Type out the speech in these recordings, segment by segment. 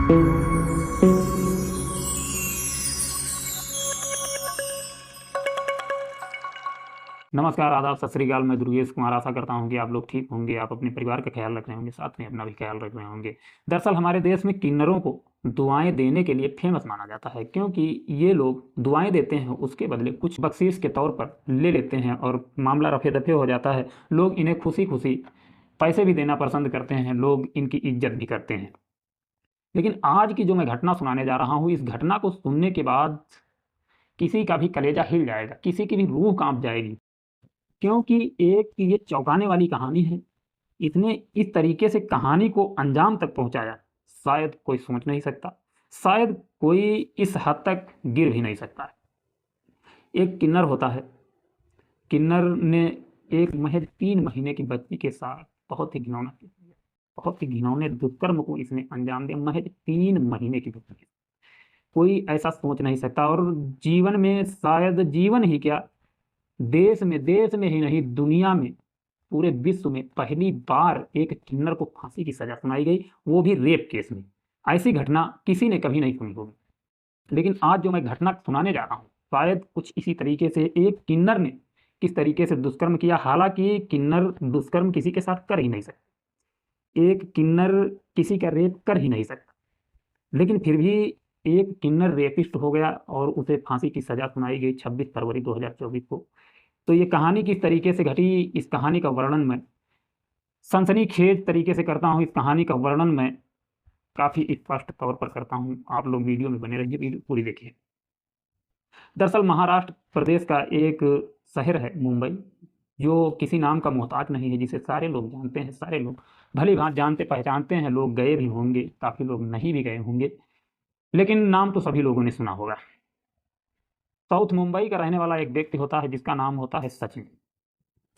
नमस्कार, आदाब, सत श्री अकाल। मैं दुर्गेश कुमार। आशा करता हूं कि आप लोग ठीक होंगे, आप अपने परिवार का ख्याल रख रहे होंगे, साथ में अपना भी ख्याल रख रहे होंगे। दरअसल हमारे देश में किन्नरों को दुआएं देने के लिए फेमस माना जाता है, क्योंकि ये लोग दुआएं देते हैं, उसके बदले कुछ बख्शीश के तौर पर ले लेते हैं और मामला रफे दफे हो जाता है। लोग इन्हें खुशी खुशी पैसे भी देना पसंद करते हैं, लोग इनकी इज्जत भी करते हैं। लेकिन आज की जो मैं घटना सुनाने जा रहा हूँ, इस घटना को सुनने के बाद किसी का भी कलेजा हिल जाएगा, किसी की भी रूह कांप जाएगी, क्योंकि एक ये चौंकाने वाली कहानी है। इसने इस तरीके से कहानी को अंजाम तक पहुंचाया, शायद कोई सोच नहीं सकता, शायद कोई इस हद तक गिर भी नहीं सकता है। एक किन्नर होता है। किन्नर ने एक महज 3 महीने की बच्ची के साथ बहुत ही घिनौना किया, बहुत ही घिनौने दुष्कर्म को इसने अंजाम दिया, महज 3 महीने की बच्ची के। कोई ऐसा सोच नहीं सकता, और जीवन में, शायद जीवन ही क्या, देश में ही नहीं, दुनिया में, पूरे विश्व में पहली बार एक किन्नर को फांसी की सजा सुनाई गई, वो भी रेप केस में। ऐसी घटना किसी ने कभी नहीं सुनी होगी। लेकिन आज जो मैं घटना सुनाने जा रहा हूँ, शायद कुछ इसी तरीके से एक किन्नर ने किस तरीके से दुष्कर्म किया। हालांकि किन्नर दुष्कर्म किसी के साथ कर ही नहीं सकता, एक किन्नर किसी का रेप कर ही नहीं सकता, लेकिन फिर भी एक किन्नर रेपिस्ट हो गया और उसे फांसी की सजा सुनाई गई 26 फरवरी 2024 को। तो ये कहानी किस तरीके से घटी, इस कहानी का वर्णन मैं सनसनीखेज तरीके से करता हूँ। इस कहानी का वर्णन मैं काफ़ी स्पष्ट तौर पर करता हूँ। आप लोग वीडियो में बने रहिए, वीडियो पूरी देखिए। दरअसल महाराष्ट्र प्रदेश का एक शहर है मुंबई, जो किसी नाम का मोहताज नहीं है, जिसे सारे लोग जानते हैं, सारे लोग भली भांति जानते पहचानते हैं। लोग गए भी होंगे, काफ़ी लोग नहीं भी गए होंगे, लेकिन नाम तो सभी लोगों ने सुना होगा। साउथ मुंबई का रहने वाला एक व्यक्ति होता है जिसका नाम होता है सचिन।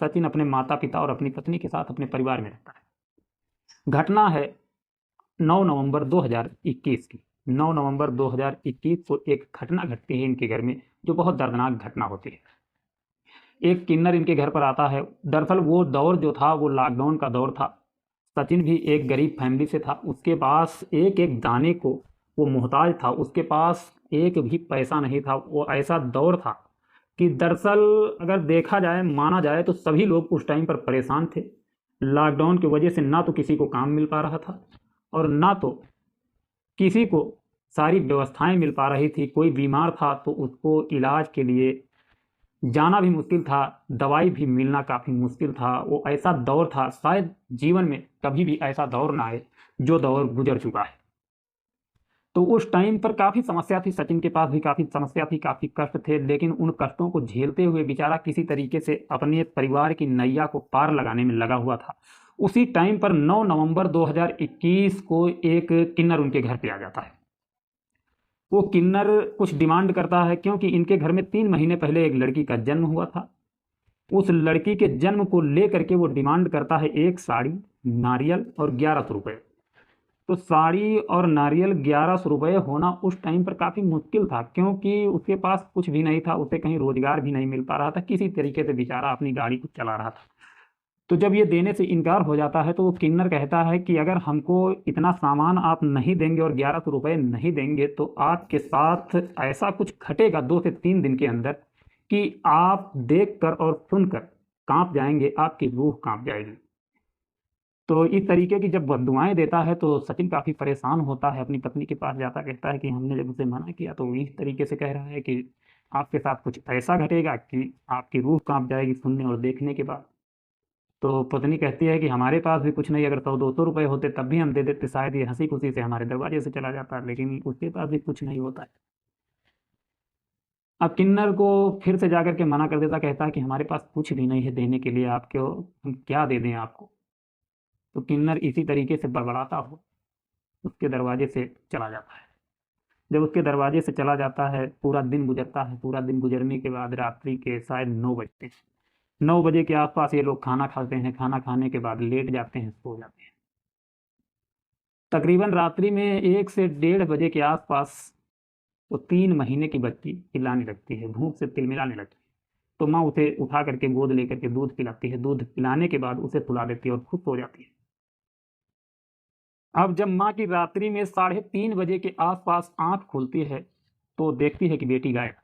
सचिन अपने माता पिता और अपनी पत्नी के साथ अपने परिवार में रहता है। घटना है 9 नवंबर 2021 की। 9 नवंबर 2021 को एक घटना घटती है इनके घर में, जो बहुत दर्दनाक घटना होती है। एक किन्नर इनके घर पर आता है। दरअसल वो दौर जो था वो लॉकडाउन का दौर था। सचिन भी एक गरीब फैमिली से था, उसके पास एक एक दाने को वो मोहताज था, उसके पास एक भी पैसा नहीं था। वो ऐसा दौर था कि दरअसल अगर देखा जाए, माना जाए, तो सभी लोग उस टाइम पर परेशान थे। लॉकडाउन की वजह से ना तो किसी को काम मिल पा रहा था और ना तो किसी को सारी व्यवस्थाएं मिल पा रही थी। कोई बीमार था तो उसको इलाज के लिए जाना भी मुश्किल था, दवाई भी मिलना काफ़ी मुश्किल था। वो ऐसा दौर था, शायद जीवन में कभी भी ऐसा दौर ना आए जो दौर गुजर चुका है। तो उस टाइम पर काफ़ी समस्या थी, सचिन के पास भी काफ़ी समस्या थी, काफ़ी कष्ट थे, लेकिन उन कष्टों को झेलते हुए बेचारा किसी तरीके से अपने परिवार की नैया को पार लगाने में लगा हुआ था। उसी टाइम पर 9 नवंबर 2021 को एक किन्नर उनके घर पे आ जाता है। वो किन्नर कुछ डिमांड करता है, क्योंकि इनके घर में 3 महीने पहले एक लड़की का जन्म हुआ था। उस लड़की के जन्म को लेकर के वो डिमांड करता है एक साड़ी, नारियल और 1100 रुपये। तो साड़ी और नारियल 1100 रुपये होना उस टाइम पर काफ़ी मुश्किल था, क्योंकि उसके पास कुछ भी नहीं था, उसे कहीं रोजगार भी नहीं मिल पा रहा था, किसी तरीके से बेचारा अपनी गाड़ी को चला रहा था। तो जब ये देने से इनकार हो जाता है तो वो किन्नर कहता है कि अगर हमको इतना सामान आप नहीं देंगे और 1100 रुपये नहीं देंगे, तो आपके साथ ऐसा कुछ घटेगा 2 से 3 दिन के अंदर कि आप देख कर और सुनकर कांप जाएंगे, आपकी रूह कांप जाएगी। तो इस तरीके की जब बद्दुआएं देता है तो सचिन काफ़ी परेशान होता है, अपनी पत्नी के पास जाता, कहता है कि हमने जब उसे मना किया तो वो इस तरीके से कह रहा है कि आपके साथ कुछ ऐसा घटेगा कि आपकी रूह कांप जाएगी सुनने और देखने के बाद। तो पत्नी कहती है कि हमारे पास भी कुछ नहीं, अगर 100-200 रुपये होते तब भी हम दे देते, शायद ये हंसी खुशी से हमारे दरवाजे से चला जाता, लेकिन उसके पास भी कुछ नहीं होता है। अब किन्नर को फिर से जाकर के मना कर देता, कहता है कि हमारे पास कुछ भी नहीं है देने के लिए आपको, हम क्या दे दें आपको। तो किन्नर इसी तरीके से बड़बड़ाता हुआ उसके दरवाजे से चला जाता है। जब उसके दरवाजे से चला जाता है, पूरा दिन गुजरता है। पूरा दिन गुजरने के बाद रात्रि के शायद 9 बजते हैं। 9 बजे के आसपास ये लोग खाना खाते हैं, खाना खाने के बाद लेट जाते हैं, सो जाते हैं। तकरीबन रात्रि में 1 से 1:30 बजे के आसपास वो 3 महीने की बच्ची चिल्लाने लगती है, भूख से तिलमिलाने लगती है। तो माँ उसे उठा करके गोद लेकर के दूध पिलाती है। दूध पिलाने के बाद उसे सुला देती है और खुद सो जाती है। अब जब माँ की रात्रि में 3:30 बजे के आसपास आंख खुलती है तो देखती है कि बेटी गायब।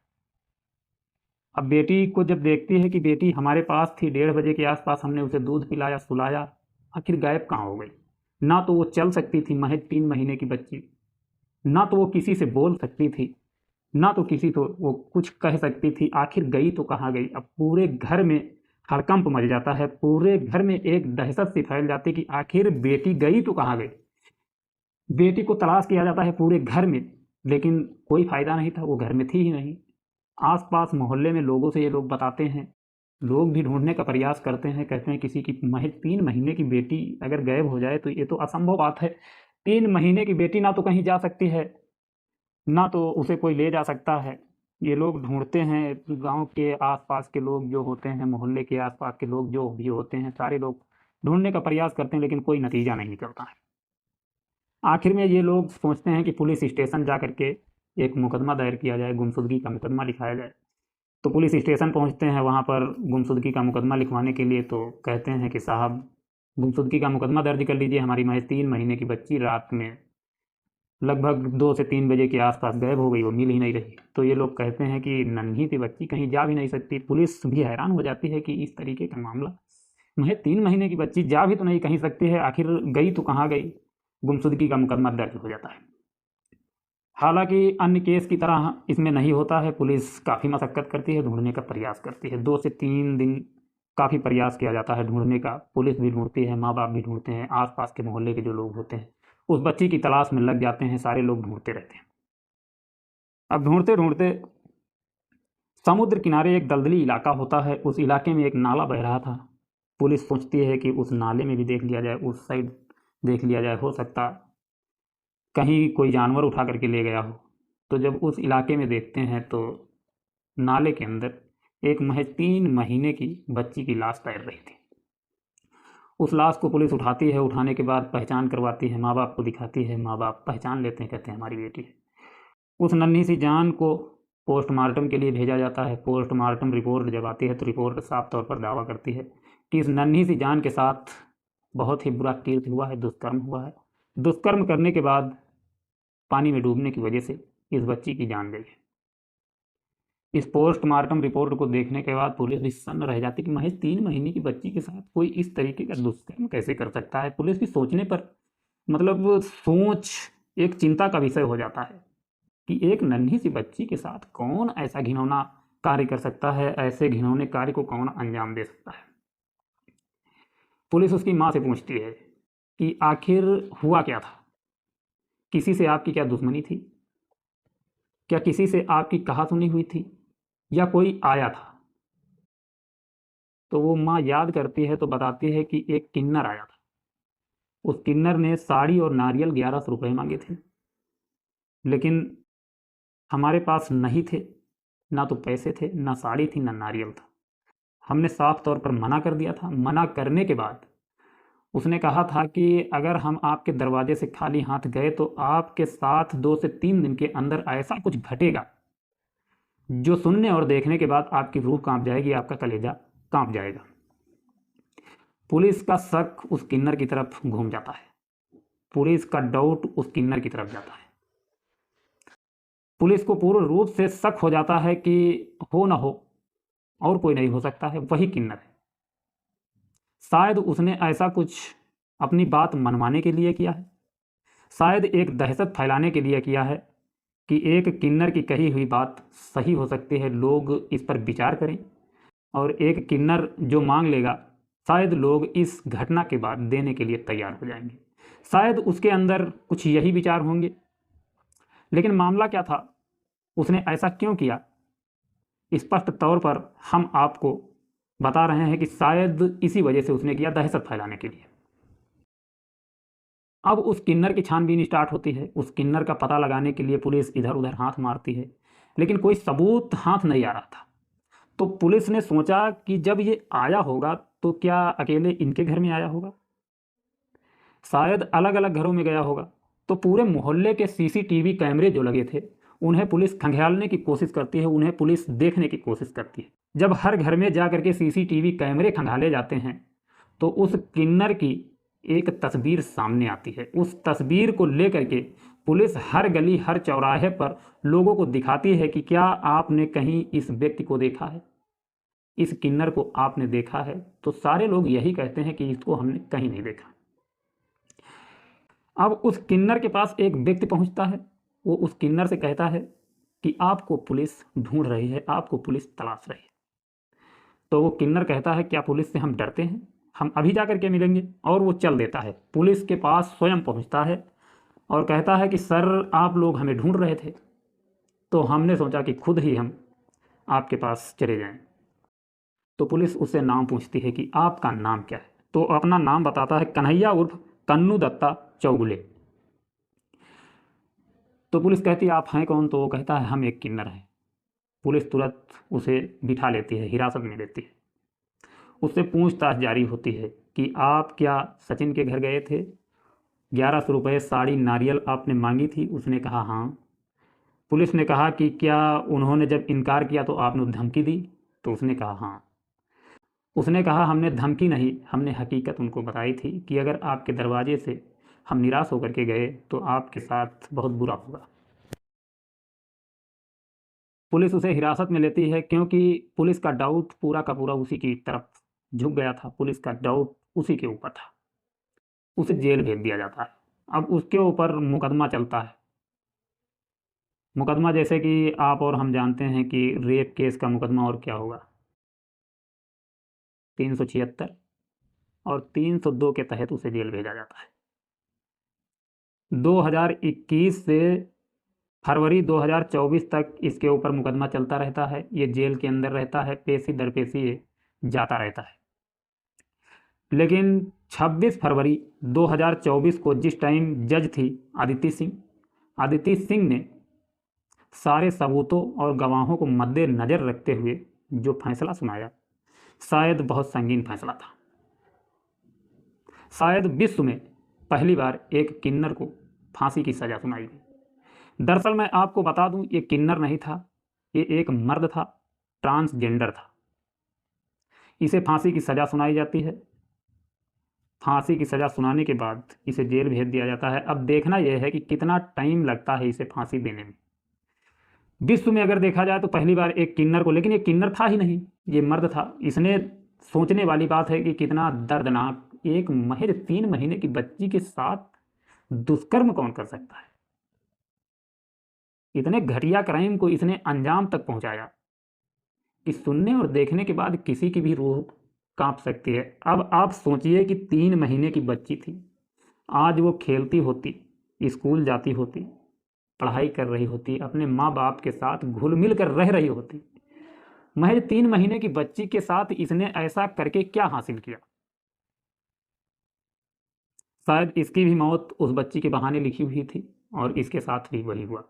अब बेटी को जब देखती है कि बेटी हमारे पास थी, 1:30 बजे के आसपास हमने उसे दूध पिलाया, सुलाया, आखिर गायब कहाँ हो गई। ना तो वो चल सकती थी, महज 3 महीने की बच्ची, ना तो वो किसी से बोल सकती थी, ना तो किसी को वो कुछ कह सकती थी। आखिर गई तो कहाँ गई। अब पूरे घर में हड़कंप मच जाता है, पूरे घर में एक दहशत सी फैल जाती कि आखिर बेटी गई तो कहाँ गई। बेटी को तलाश किया जाता है पूरे घर में, लेकिन कोई फायदा नहीं था, वो घर में थी ही नहीं। आसपास मोहल्ले में लोगों से ये लोग बताते हैं, लोग भी ढूंढने का प्रयास करते हैं, कहते हैं किसी की महज 3 महीने की बेटी अगर गायब हो जाए तो ये तो असंभव बात है। 3 महीने की बेटी ना तो कहीं जा सकती है, ना तो उसे कोई ले जा सकता है। ये लोग ढूंढते हैं, गांव के आसपास के लोग जो होते हैं, मोहल्ले के आसपास के लोग जो भी होते हैं, सारे लोग ढूंढने का प्रयास करते हैं, लेकिन कोई नतीजा नहीं निकलता है। आखिर में ये लोग सोचते हैं कि पुलिस स्टेशन जा करके एक मुकदमा दायर किया जाए, गुमशुदगी का मुकदमा लिखाया जाए। तो पुलिस स्टेशन पहुंचते हैं, वहाँ पर गुमशुदगी का मुकदमा लिखवाने के लिए। तो कहते हैं कि साहब गुमशुदगी का मुकदमा दर्ज कर लीजिए, हमारी महज 3 महीने की बच्ची रात में लगभग 2 से 3 बजे के आसपास गायब हो गई, वो मिल ही नहीं रही। तो ये लोग कहते हैं कि नन्ही सी बच्ची कहीं जा भी नहीं सकती। पुलिस भी हैरान हो जाती है कि इस तरीके का मामला, महज 3 महीने की बच्ची जा भी तो नहीं कहीं सकती है, आखिर गई तो कहाँ गई। गुमशुदगी का मुकदमा दर्ज हो जाता है। हालांकि अन्य केस की तरह इसमें नहीं होता है। पुलिस काफ़ी मशक्क़त करती है, ढूंढने का प्रयास करती है, 2 से 3 दिन काफ़ी प्रयास किया जाता है ढूंढने का। पुलिस भी ढूंढती है, माँ बाप भी ढूंढते हैं, आसपास के मोहल्ले के जो लोग होते हैं उस बच्ची की तलाश में लग जाते हैं, सारे लोग ढूंढते रहते हैं। अब ढूंढते ढूंढते समुद्र किनारे एक दलदली इलाका होता है, उस इलाके में एक नाला बह रहा था। पुलिस सोचती है कि उस नाले में भी देख लिया जाए, उस साइड देख लिया जाए, हो सकता कहीं कोई जानवर उठा करके ले गया हो। तो जब उस इलाके में देखते हैं तो नाले के अंदर एक महज 3 महीने की बच्ची की लाश तैर रही थी। उस लाश को पुलिस उठाती है, उठाने के बाद पहचान करवाती है, माँ बाप को दिखाती है, माँ बाप पहचान लेते हैं, कहते हैं हमारी बेटी है। उस नन्ही सी जान को पोस्टमार्टम के लिए भेजा जाता है। पोस्टमार्टम रिपोर्ट जब आती है तो रिपोर्ट साफ तौर पर दावा करती है कि इस नन्ही सी जान के साथ बहुत ही बुरा कृत्य हुआ है, दुष्कर्म हुआ है। दुष्कर्म करने के बाद पानी में डूबने की वजह से इस बच्ची की जान गई है। इस पोस्टमार्टम रिपोर्ट को देखने के बाद पुलिस भी सन्न रह जाती कि महज 3 महीने की बच्ची के साथ कोई इस तरीके का दुष्कर्म कैसे कर सकता है। पुलिस भी सोचने पर मतलब सोच एक चिंता का विषय हो जाता है कि एक नन्ही सी बच्ची के साथ कौन ऐसा घिनौना कार्य कर सकता है, ऐसे घिनौने कार्य को कौन अंजाम दे सकता है। पुलिस उसकी माँ से पूछती है कि आखिर हुआ क्या था, किसी से आपकी क्या दुश्मनी थी, क्या किसी से आपकी कहासुनी हुई थी, या कोई आया था। तो वो माँ याद करती है तो बताती है कि एक किन्नर आया था। उस किन्नर ने साड़ी और नारियल 1100 रुपये मांगे थे, लेकिन हमारे पास नहीं थे, ना तो पैसे थे, ना साड़ी थी, ना नारियल था। हमने साफ तौर पर मना कर दिया था। मना करने के बाद उसने कहा था कि अगर हम आपके दरवाजे से खाली हाथ गए तो आपके साथ 2 से 3 दिन के अंदर ऐसा कुछ घटेगा जो सुनने और देखने के बाद आपकी रूह कांप जाएगी, आपका कलेजा कांप जाएगा। पुलिस का शक उस किन्नर की तरफ घूम जाता है, पुलिस का डाउट उस किन्नर की तरफ जाता है। पुलिस को पूर्ण रूप से शक हो जाता है कि हो ना हो और कोई नहीं हो सकता है, वही किन्नर है। शायद उसने ऐसा कुछ अपनी बात मनवाने के लिए किया है, शायद एक दहशत फैलाने के लिए किया है कि एक किन्नर की कही हुई बात सही हो सकती है, लोग इस पर विचार करें और एक किन्नर जो मांग लेगा शायद लोग इस घटना के बाद देने के लिए तैयार हो जाएंगे। शायद उसके अंदर कुछ यही विचार होंगे। लेकिन मामला क्या था, उसने ऐसा क्यों किया, स्पष्ट तौर पर हम आपको बता रहे हैं कि शायद इसी वजह से उसने किया, दहशत फैलाने के लिए। अब उस किन्नर की छानबीन स्टार्ट होती है। उस किन्नर का पता लगाने के लिए पुलिस इधर उधर हाथ मारती है, लेकिन कोई सबूत हाथ नहीं आ रहा था। तो पुलिस ने सोचा कि जब ये आया होगा तो क्या अकेले इनके घर में आया होगा, शायद अलग अलग घरों में गया होगा। तो पूरे मोहल्ले के सीसीटीवी कैमरे जो लगे थे उन्हें पुलिस खंगालने की कोशिश करती है, उन्हें पुलिस देखने की कोशिश करती है। जब हर घर में जा करके सीसीटीवी कैमरे खंगाले जाते हैं तो उस किन्नर की एक तस्वीर सामने आती है। उस तस्वीर को लेकर के पुलिस हर गली हर चौराहे पर लोगों को दिखाती है कि क्या आपने कहीं इस व्यक्ति को देखा है, इस किन्नर को आपने देखा है। तो सारे लोग यही कहते हैं कि इसको हमने कहीं नहीं देखा। अब उस किन्नर के पास एक व्यक्ति पहुंचता है, वो उस किन्नर से कहता है कि आपको पुलिस ढूंढ रही है, आपको पुलिस तलाश रही है। तो वो किन्नर कहता है क्या पुलिस से हम डरते हैं, हम अभी जा कर के मिलेंगे। और वो चल देता है, पुलिस के पास स्वयं पहुंचता है और कहता है कि सर आप लोग हमें ढूंढ रहे थे, तो हमने सोचा कि खुद ही हम आपके पास चले जाएं। तो पुलिस उससे नाम पूछती है कि आपका नाम क्या है। तो अपना नाम बताता है, कन्हैया उर्फ कन्नू दत्ता चौगुले। तो पुलिस कहती है आप हैं कौन। तो वो कहता है हम एक किन्नर हैं। पुलिस तुरंत उसे बिठा लेती है, हिरासत में लेती है। उससे पूछताछ जारी होती है कि आप क्या सचिन के घर गए थे, 1100 रुपये साड़ी नारियल आपने मांगी थी। उसने कहा हाँ। पुलिस ने कहा कि क्या उन्होंने जब इनकार किया तो आपने धमकी दी। तो उसने कहा हाँ। उसने कहा हमने धमकी नहीं, हमने हकीकत उनको बताई थी कि अगर आपके दरवाजे से हम निराश होकर के गए तो आपके साथ बहुत बुरा होगा। पुलिस उसे हिरासत में लेती है क्योंकि पुलिस का डाउट पूरा का पूरा उसी की तरफ झुक गया था, पुलिस का डाउट उसी के ऊपर था। उसे जेल भेज दिया जाता है। अब उसके ऊपर मुकदमा चलता है। मुकदमा जैसे कि आप और हम जानते हैं कि रेप केस का मुकदमा और क्या होगा, 376 और 302 के तहत उसे जेल भेजा जाता है। 2021 से फरवरी 2024 तक इसके ऊपर मुकदमा चलता रहता है। ये जेल के अंदर रहता है, पेशी दर पेशी ये जाता रहता है। लेकिन 26 फरवरी 2024 को जिस टाइम जज थी आदिति सिंह ने सारे सबूतों और गवाहों को मद्देनज़र रखते हुए जो फैसला सुनाया, शायद बहुत संगीन फैसला था। शायद विश्व में पहली बार एक किन्नर को फांसी की सज़ा सुनाई गई। दरअसल मैं आपको बता दूं, ये किन्नर नहीं था, ये एक मर्द था, ट्रांसजेंडर था। इसे फांसी की सज़ा सुनाई जाती है। फांसी की सज़ा सुनाने के बाद इसे जेल भेज दिया जाता है। अब देखना यह है कि कितना टाइम लगता है इसे फांसी देने में। विश्व में अगर देखा जाए तो पहली बार एक किन्नर को, लेकिन ये किन्नर था ही नहीं, ये मर्द था। इसने सोचने वाली बात है कि कितना दर्दनाक, एक महज 3 महीने की बच्ची के साथ दुष्कर्म कौन कर सकता है। इतने घटिया क्राइम को इसने अंजाम तक पहुंचाया कि सुनने और देखने के बाद किसी की भी रूह कांप सकती है। अब आप सोचिए कि 3 महीने की बच्ची थी, आज वो खेलती होती, स्कूल जाती होती, पढ़ाई कर रही होती, अपने माँ बाप के साथ घुल मिल कर रह रही होती। महज 3 महीने की बच्ची के साथ इसने ऐसा करके क्या हासिल किया। शायद इसकी भी मौत उस बच्ची के बहाने लिखी हुई थी और इसके साथ भी वही हुआ।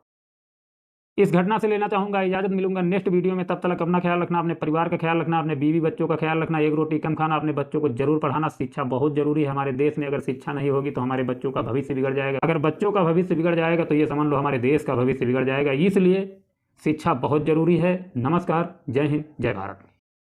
इस घटना से लेना चाहूँगा इजाज़त, मिलूंगा नेक्स्ट वीडियो में। तब तक अपना ख्याल रखना, अपने परिवार का ख्याल रखना, अपने बीवी बच्चों का ख्याल रखना। एक रोटी कम खाना, अपने बच्चों को जरूर पढ़ाना। शिक्षा बहुत जरूरी है हमारे देश में। अगर शिक्षा नहीं होगी तो हमारे बच्चों का भविष्य बिगड़ जाएगा। अगर बच्चों का भविष्य बिगड़ जाएगा तो ये समझ लो हमारे देश का भविष्य बिगड़ जाएगा। इसलिए शिक्षा बहुत जरूरी है। नमस्कार, जय हिंद, जय भारत।